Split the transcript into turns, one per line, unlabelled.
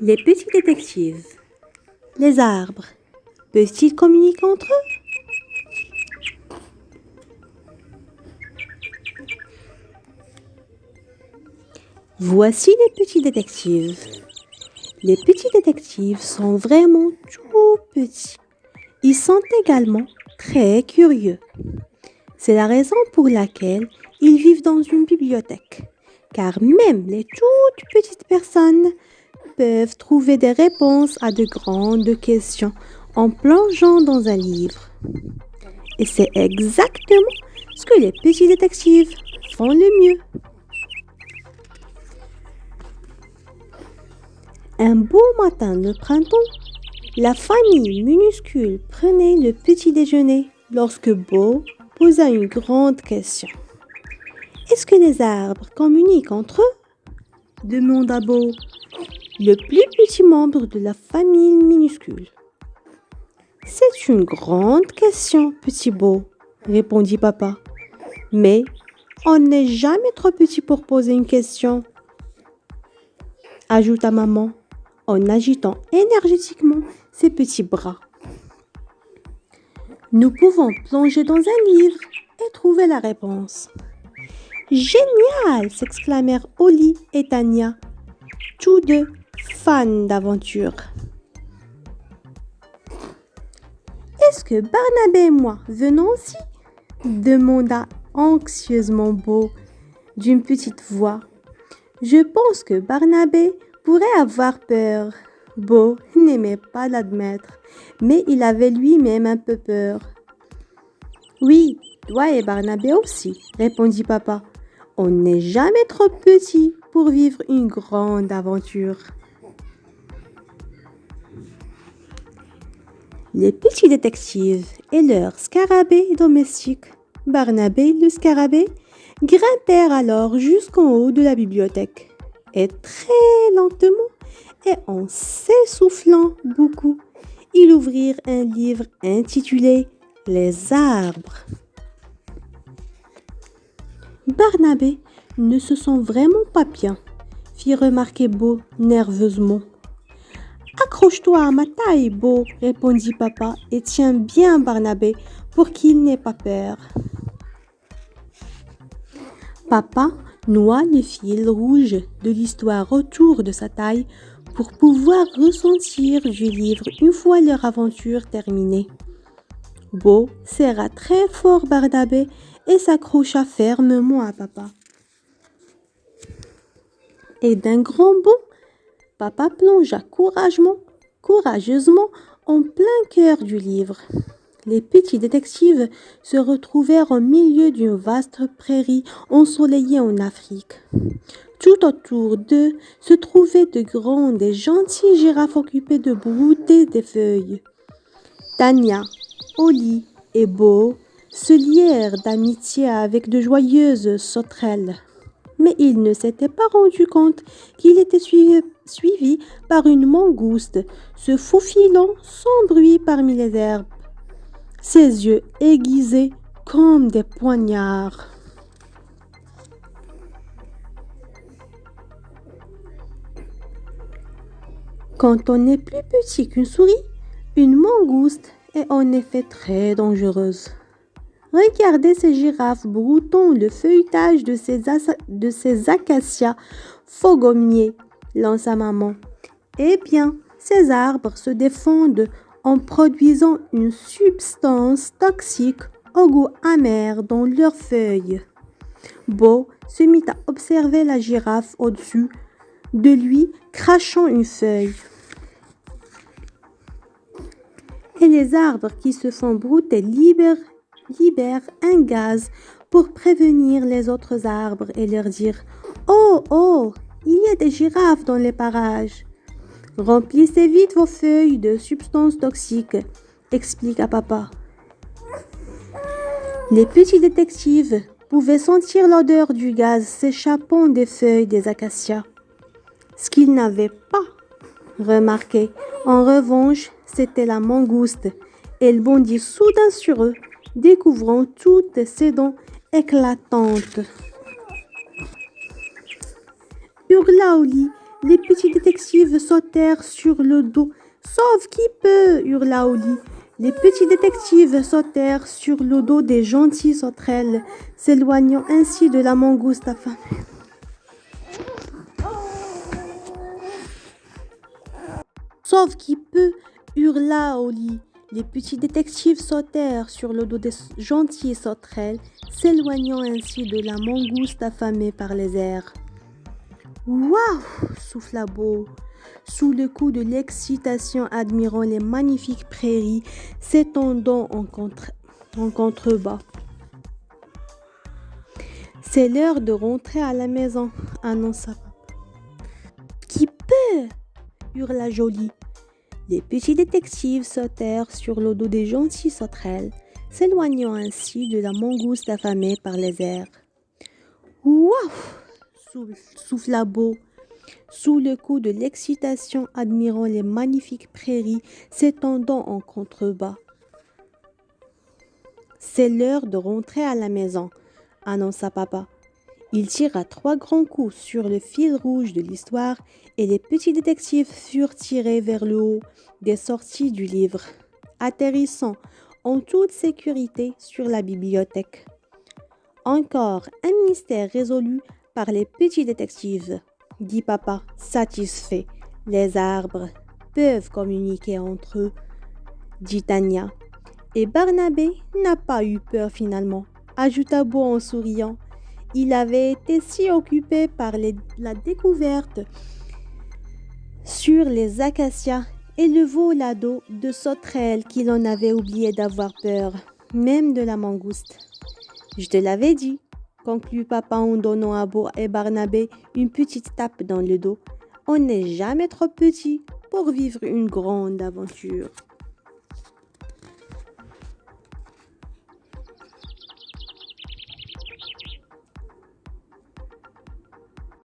Les petits détectives. Les arbres, peuvent-ils communiquer entre eux? Voici les petits détectives. Les petits détectives sont vraiment tout petits. Ils sont également très curieux. C'est la raison pour laquelle ils vivent dans une bibliothèque, car même les toutes petites personnes peuvent trouver des réponses à de grandes questions en plongeant dans un livre. Et c'est exactement ce que les petits détectives font le mieux. Un beau matin de printemps, la famille minuscule prenait le petit déjeuner lorsque Bo posa une grande question. Est-ce que les arbres communiquent entre eux? Demanda Bo, le plus petit membre de la famille minuscule. C'est une grande question, petit Bo, répondit papa. Mais on n'est jamais trop petit pour poser une question, ajouta maman en agitant énergétiquement ses petits bras. Nous pouvons plonger dans un livre et trouver la réponse. Génial! S'exclamèrent Oli et Tania, tous deux fans d'aventure. Est-ce que Barnabé et moi venons aussi? Demanda anxieusement Bo d'une petite voix. Je pense que Barnabé pourrait avoir peur. Bo n'aimait pas l'admettre, mais il avait lui-même un peu peur. Oui, toi et Barnabé aussi, répondit papa. On n'est jamais trop petit pour vivre une grande aventure. Les petits détectives et leur scarabée domestique, Barnabé le scarabée, grimpèrent alors jusqu'en haut de la bibliothèque. Et très lentement et en s'essoufflant beaucoup, ils ouvrirent un livre intitulé « Les arbres ». Barnabé ne se sent vraiment pas bien, fit remarquer Bo nerveusement. Accroche-toi à ma taille, Bo, répondit papa, et tiens bien Barnabé pour qu'il n'ait pas peur. Papa noua le fil rouge de l'histoire autour de sa taille pour pouvoir ressentir du livre une fois leur aventure terminée. Bo serra très fort Barnabé et s'accrocha fermement à papa. Et d'un grand bond, papa plongea courageusement en plein cœur du livre. Les petits détectives se retrouvèrent au milieu d'une vaste prairie ensoleillée en Afrique. Tout autour d'eux se trouvaient de grandes et gentilles girafes occupées de brouter des feuilles. Tania, Oli et Bo se lièrent d'amitié avec de joyeuses sauterelles. Mais ils ne s'étaient pas rendus compte qu'il était suivi par une mangouste, se faufilant sans bruit parmi les herbes, ses yeux aiguisés comme des poignards. Quand on est plus petit qu'une souris, une mangouste est en effet très dangereuse. Regardez ces girafes broutant le feuilletage de ces acacias fogommiers, lança maman. Eh bien, ces arbres se défendent en produisant une substance toxique au goût amer dans leurs feuilles. Bo se mit à observer la girafe au-dessus de lui, crachant une feuille. Et les arbres qui se font brouter libèrent un gaz pour prévenir les autres arbres et leur dire « Oh, oh, il y a des girafes dans les parages. Remplissez vite vos feuilles de substances toxiques, expliqua papa. » Les petits détectives pouvaient sentir l'odeur du gaz s'échappant des feuilles des acacias. Ce qu'ils n'avaient pas remarqué, en revanche, c'était la mangouste. Elle bondit soudain sur eux, découvrant toutes ses dents éclatantes. Hurla Oli Les petits détectives sautèrent sur le dos. Sauve qui peut, hurla Oli. Les petits détectives sautèrent sur le dos des gentilles sauterelles, s'éloignant ainsi de la mangouste affamée. Sauve qui peut, hurla Oli. Les petits détectives sautèrent sur le dos des gentilles sauterelles, s'éloignant ainsi de la mangouste affamée par les airs. Waouh, souffla Beau, sous le coup de l'excitation, admirant les magnifiques prairies s'étendant en contrebas. C'est l'heure de rentrer à la maison, annonça papa. Qui peut, hurla Jolie. Les petits détectives sautèrent sur le dos des gentilles sauterelles, s'éloignant ainsi de la mangouste affamée par les airs. Waouh, souffla Beau, sous le coup de l'excitation, admirant les magnifiques prairies s'étendant en contrebas. C'est l'heure de rentrer à la maison, annonça papa. Il tira 3 grands coups sur le fil rouge de l'histoire et les petits détectives furent tirés vers le haut des sorties du livre, atterrissant en toute sécurité sur la bibliothèque. Encore un mystère résolu par les petits détectives, dit papa, satisfait. Les arbres peuvent communiquer entre eux, dit Tania. Et Barnabé n'a pas eu peur finalement, ajouta Beau en souriant. Il avait été si occupé par la découverte sur les acacias et le volado de sauterelles qu'il en avait oublié d'avoir peur, même de la mangouste. Je te l'avais dit, conclut papa en donnant à Beau et Barnabé une petite tape dans le dos. On n'est jamais trop petit pour vivre une grande aventure.